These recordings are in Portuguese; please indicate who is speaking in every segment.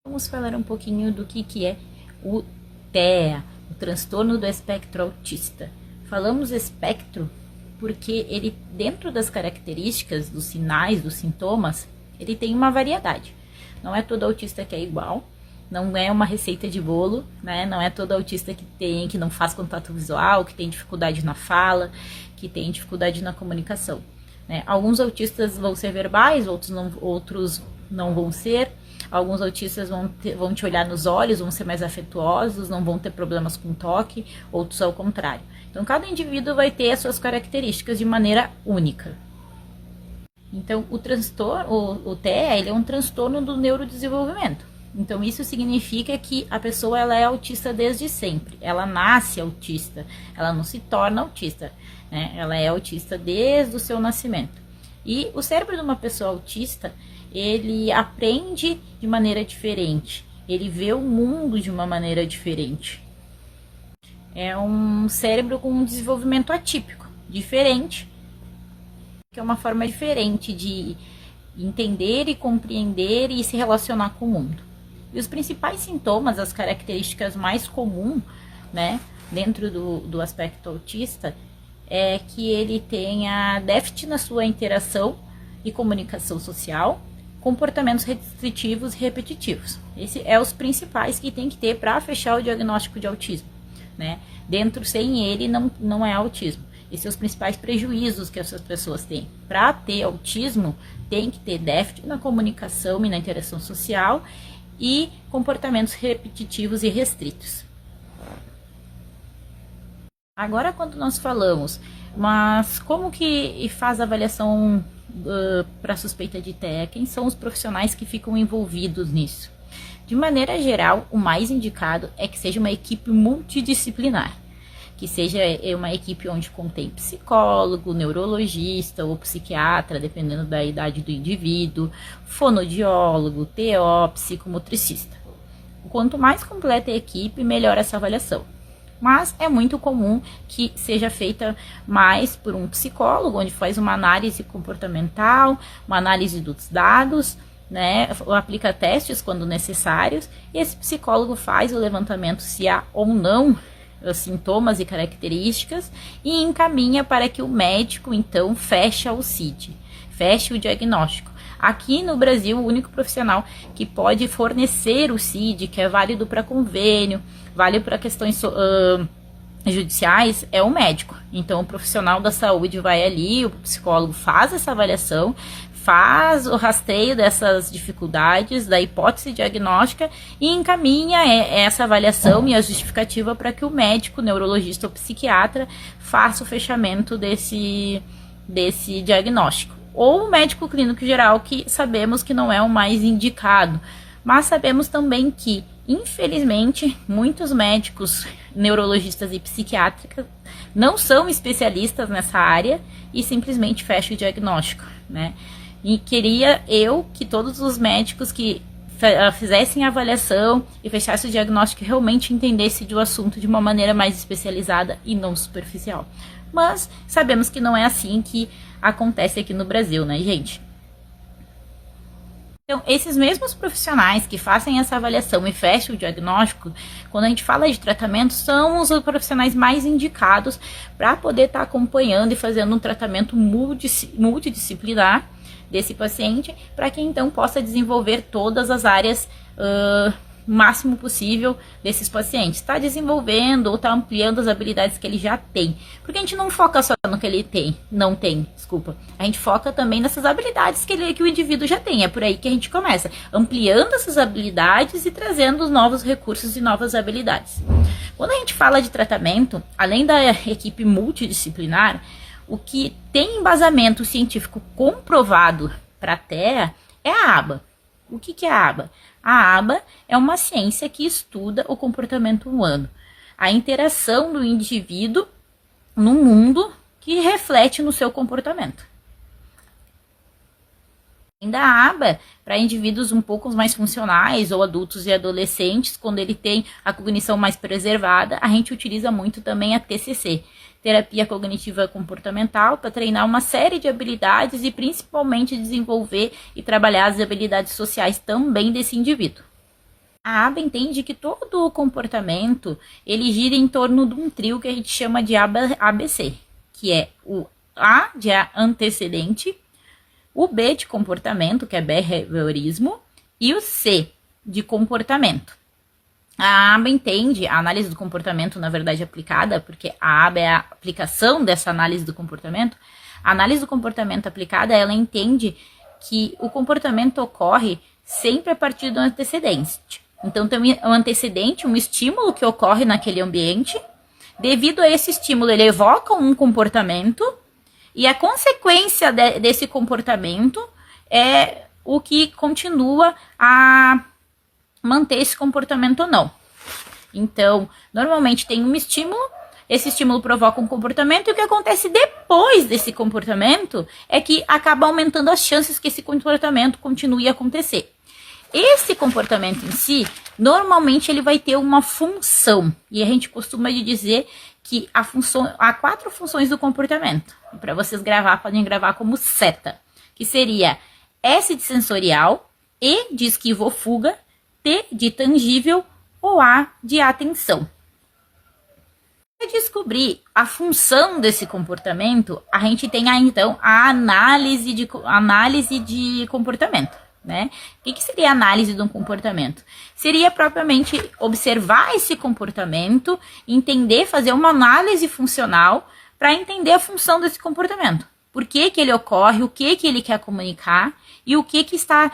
Speaker 1: Vamos falar um pouquinho do que é o TEA, o transtorno do espectro autista. Falamos espectro porque ele, dentro das características, dos sinais, dos sintomas, ele tem uma variedade. Não é todo autista que é igual, não é uma receita de bolo, né? Não é todo autista que não faz contato visual, que tem dificuldade na fala, que tem dificuldade na comunicação, né? Alguns autistas vão ser verbais, outros não vão ser. Alguns autistas vão te olhar nos olhos, vão ser mais afetuosos, não vão ter problemas com toque, outros ao contrário. Então, cada indivíduo vai ter as suas características de maneira única. Então, o TEA, ele é um transtorno do neurodesenvolvimento. Então, isso significa que a pessoa ela é autista desde sempre. Ela nasce autista, ela não se torna autista, né? Ela é autista desde o seu nascimento. E o cérebro de uma pessoa autista, ele aprende de maneira diferente, ele vê o mundo de uma maneira diferente. É um cérebro com um desenvolvimento atípico, diferente, que é uma forma diferente de entender e compreender e se relacionar com o mundo. E os principais sintomas, as características mais comuns, né, dentro do aspecto autista, é que ele tenha déficit na sua interação e comunicação social, comportamentos restritivos e repetitivos. Esses é os principais que tem que ter para fechar o diagnóstico de autismo, né? Sem ele não é autismo. Esses são os principais prejuízos que essas pessoas têm. Para ter autismo, tem que ter déficit na comunicação e na interação social e comportamentos repetitivos e restritos. Agora, quando nós falamos, mas como que faz a avaliação para suspeita de TEA? Quem são os profissionais que ficam envolvidos nisso? De maneira geral, o mais indicado é que seja uma equipe multidisciplinar, que seja uma equipe onde contém psicólogo, neurologista ou psiquiatra, dependendo da idade do indivíduo, fonoaudiólogo, TO, psicomotricista. Quanto mais completa a equipe, melhor essa avaliação. Mas é muito comum que seja feita mais por um psicólogo, onde faz uma análise comportamental, uma análise dos dados, né, aplica testes quando necessários, e esse psicólogo faz o levantamento se há ou não sintomas e características e encaminha para que o médico, então, feche o CID, feche o diagnóstico. Aqui no Brasil, o único profissional que pode fornecer o CID, que é válido para convênio, vale para questões judiciais, é o médico. Então, o profissional da saúde vai ali, o psicólogo faz essa avaliação, faz o rastreio dessas dificuldades, da hipótese diagnóstica e encaminha essa avaliação e a justificativa para que o médico, neurologista ou psiquiatra faça o fechamento desse diagnóstico. Ou o médico clínico geral, que sabemos que não é o mais indicado, mas sabemos também que, infelizmente, muitos médicos, neurologistas e psiquiátricos não são especialistas nessa área e simplesmente fecham o diagnóstico, né? E queria que todos os médicos que fizessem a avaliação e fechassem o diagnóstico realmente entendessem do assunto de uma maneira mais especializada e não superficial. Mas sabemos que não é assim que acontece aqui no Brasil, né, gente? Então, esses mesmos profissionais que fazem essa avaliação e fecham o diagnóstico, quando a gente fala de tratamento, são os profissionais mais indicados para poder estar acompanhando e fazendo um tratamento multidisciplinar desse paciente, para que então possa desenvolver todas as áreas o máximo possível desses pacientes. Está desenvolvendo ou está ampliando as habilidades que ele já tem. Porque a gente não foca só no que ele não tem. A gente foca também nessas habilidades que o indivíduo já tem. É por aí que a gente começa, ampliando essas habilidades e trazendo os novos recursos e novas habilidades. Quando a gente fala de tratamento, além da equipe multidisciplinar, o que tem embasamento científico comprovado para a TEA é a ABA. O que é a ABA? A ABA é uma ciência que estuda o comportamento humano, a interação do indivíduo no mundo que reflete no seu comportamento. Ainda a ABA, para indivíduos um pouco mais funcionais ou adultos e adolescentes, quando ele tem a cognição mais preservada, a gente utiliza muito também a TCC, terapia cognitiva comportamental, para treinar uma série de habilidades e principalmente desenvolver e trabalhar as habilidades sociais também desse indivíduo. A aba entende que todo o comportamento ele gira em torno de um trio que a gente chama de ABC, que é o A de antecedente, o B de comportamento, que é behaviorismo, e o C de comportamento. A aba entende, a análise do comportamento, na verdade, aplicada, porque a aba é a aplicação dessa análise do comportamento. A análise do comportamento aplicada, ela entende que o comportamento ocorre sempre a partir do antecedente. Então, tem um antecedente, um estímulo que ocorre naquele ambiente. Devido a esse estímulo, ele evoca um comportamento e a consequência desse comportamento é o que continua a manter esse comportamento ou não. Então, normalmente tem um estímulo, esse estímulo provoca um comportamento, e o que acontece depois desse comportamento é que acaba aumentando as chances que esse comportamento continue a acontecer. Esse comportamento em si, normalmente ele vai ter uma função, e a gente costuma dizer que há 4 funções do comportamento. Para vocês gravar, podem gravar como seta, que seria S de sensorial, E de esquiva ou fuga, T de tangível ou A de atenção. Para descobrir a função desse comportamento, a gente tem então a análise de comportamento. Né? O que seria a análise de um comportamento? Seria propriamente observar esse comportamento, entender, fazer uma análise funcional para entender a função desse comportamento. Por que ele ocorre, o que ele quer comunicar e o que está,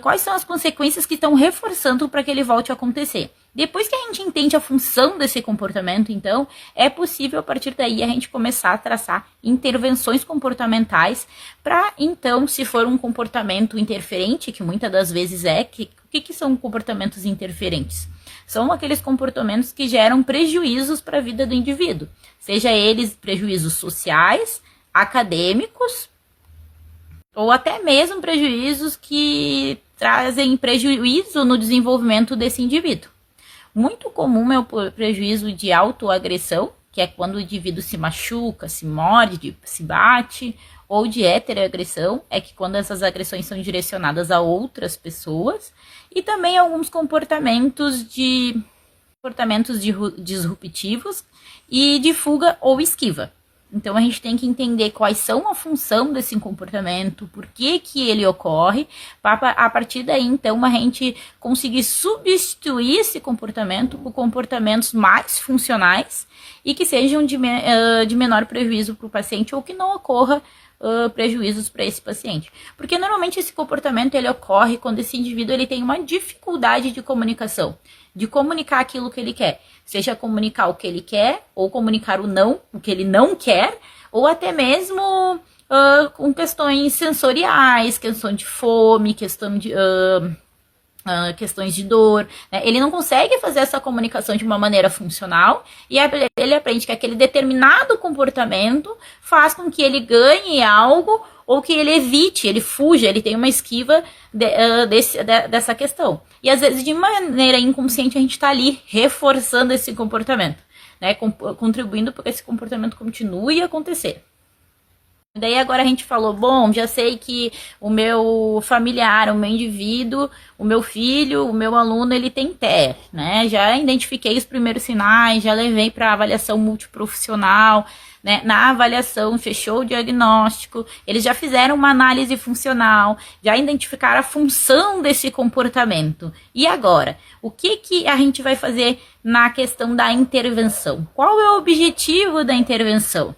Speaker 1: quais são as consequências que estão reforçando para que ele volte a acontecer. Depois que a gente entende a função desse comportamento, então, é possível, a partir daí, a gente começar a traçar intervenções comportamentais para, então, se for um comportamento interferente, que muitas das vezes o que são comportamentos interferentes? São aqueles comportamentos que geram prejuízos para a vida do indivíduo, seja eles prejuízos sociais, acadêmicos, ou até mesmo prejuízos que trazem prejuízo no desenvolvimento desse indivíduo. Muito comum é o prejuízo de autoagressão, que é quando o indivíduo se machuca, se morde, se bate, ou de heteroagressão, é que quando essas agressões são direcionadas a outras pessoas, e também alguns comportamentos disruptivos e de fuga ou esquiva. Então, a gente tem que entender quais são a função desse comportamento, por que ele ocorre, para a partir daí, então, a gente conseguir substituir esse comportamento por comportamentos mais funcionais e que sejam de menor prejuízo para o paciente ou que não ocorra prejuízos para esse paciente. Porque, normalmente, esse comportamento ele ocorre quando esse indivíduo ele tem uma dificuldade de comunicação, de comunicar aquilo que ele quer, seja comunicar o que ele quer, ou comunicar o que ele não quer, ou até mesmo com questões sensoriais, questão de fome, questões de dor, né? Ele não consegue fazer essa comunicação de uma maneira funcional e ele aprende que aquele determinado comportamento faz com que ele ganhe algo ou que ele evite, ele fuja, ele tem uma esquiva dessa questão. E às vezes, de maneira inconsciente, a gente está ali reforçando esse comportamento, né? Contribuindo para que esse comportamento continue a acontecer. Daí agora a gente falou, bom, já sei que o meu familiar, o meu indivíduo, o meu filho, o meu aluno, ele tem TEA, né? Já identifiquei os primeiros sinais, já levei para avaliação multiprofissional, né? Na avaliação fechou o diagnóstico, eles já fizeram uma análise funcional, já identificaram a função desse comportamento. E agora, o que a gente vai fazer na questão da intervenção? Qual é o objetivo da intervenção?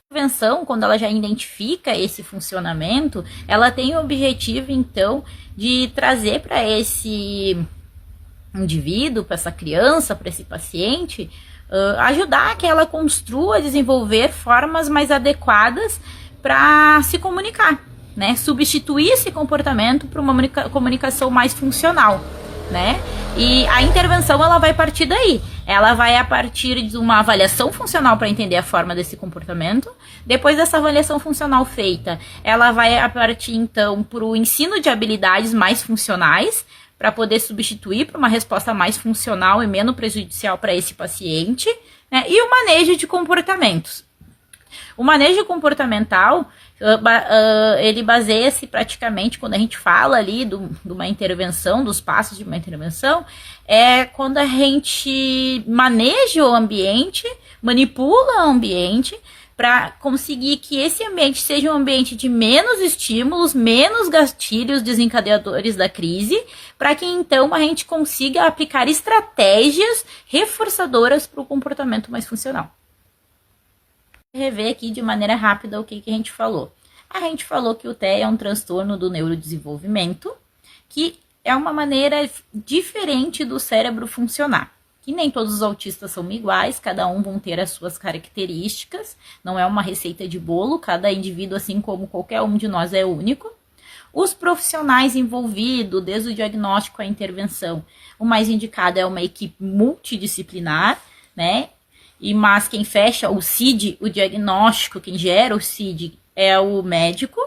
Speaker 1: A intervenção, quando ela já identifica esse funcionamento, ela tem o objetivo, então, de trazer para esse indivíduo, para essa criança, para esse paciente, ajudar que ela construa, desenvolver formas mais adequadas para se comunicar, né? Substituir esse comportamento por uma comunicação mais funcional, né? E a intervenção ela vai partir daí. Ela vai a partir de uma avaliação funcional para entender a forma desse comportamento. Depois dessa avaliação funcional feita, ela vai a partir então para o ensino de habilidades mais funcionais para poder substituir para uma resposta mais funcional e menos prejudicial para esse paciente, né? E o manejo de comportamentos. O manejo comportamental, Ele baseia-se praticamente, quando a gente fala ali de uma intervenção, dos passos de uma intervenção, é quando a gente maneja o ambiente, manipula o ambiente, para conseguir que esse ambiente seja um ambiente de menos estímulos, menos gatilhos desencadeadores da crise, para que então a gente consiga aplicar estratégias reforçadoras para o comportamento mais funcional. Rever aqui de maneira rápida o que a gente falou. A gente falou que o TEA é um transtorno do neurodesenvolvimento, que é uma maneira diferente do cérebro funcionar. Que nem todos os autistas são iguais, cada um vão ter as suas características, não é uma receita de bolo, cada indivíduo, assim como qualquer um de nós, é único. Os profissionais envolvidos, desde o diagnóstico à intervenção, o mais indicado é uma equipe multidisciplinar, né? Mas quem fecha o CID, o diagnóstico, quem gera o CID é o médico.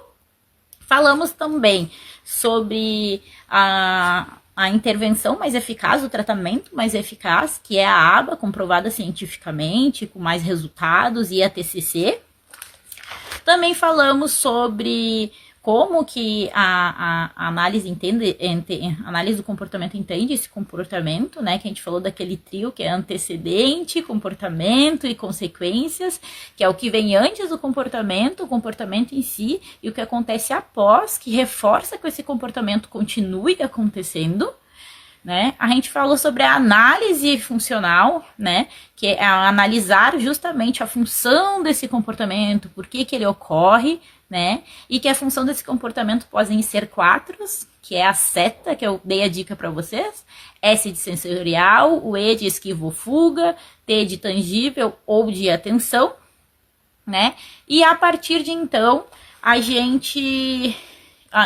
Speaker 1: Falamos também sobre a intervenção mais eficaz, o tratamento mais eficaz, que é a ABA, comprovada cientificamente, com mais resultados, e a TCC. Também falamos sobre como que a análise análise do comportamento entende esse comportamento, né? Que a gente falou daquele trio que é antecedente, comportamento e consequências, que é o que vem antes do comportamento, o comportamento em si, e o que acontece após, que reforça que esse comportamento continue acontecendo. Né? A gente falou sobre a análise funcional, né? Que é analisar justamente a função desse comportamento, por que ele ocorre, né? E que a função desse comportamento podem ser 4, que é a seta, que eu dei a dica para vocês, S de sensorial, o E de esquivo-fuga, T de tangível ou de atenção, né? E a partir de então, a gente,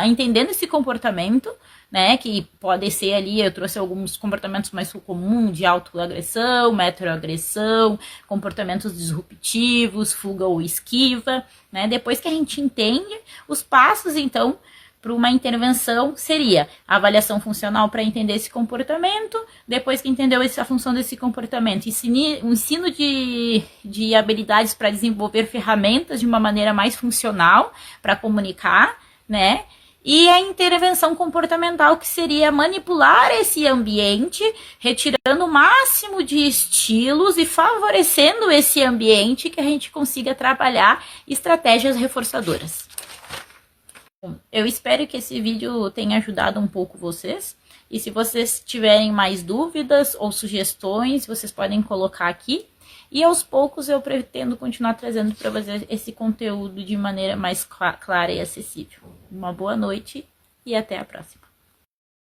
Speaker 1: entendendo esse comportamento, né, que pode ser ali, eu trouxe alguns comportamentos mais comuns de autoagressão, metroagressão, comportamentos disruptivos, fuga ou esquiva, né, depois que a gente entende os passos, então, para uma intervenção seria a avaliação funcional para entender esse comportamento, depois que entendeu a função desse comportamento, ensino de habilidades para desenvolver ferramentas de uma maneira mais funcional para comunicar, né, e a intervenção comportamental, que seria manipular esse ambiente, retirando o máximo de estilos e favorecendo esse ambiente que a gente consiga trabalhar estratégias reforçadoras. Bom, eu espero que esse vídeo tenha ajudado um pouco vocês. E se vocês tiverem mais dúvidas ou sugestões, vocês podem colocar aqui. E aos poucos eu pretendo continuar trazendo para vocês esse conteúdo de maneira mais clara e acessível. Uma boa noite e até a próxima.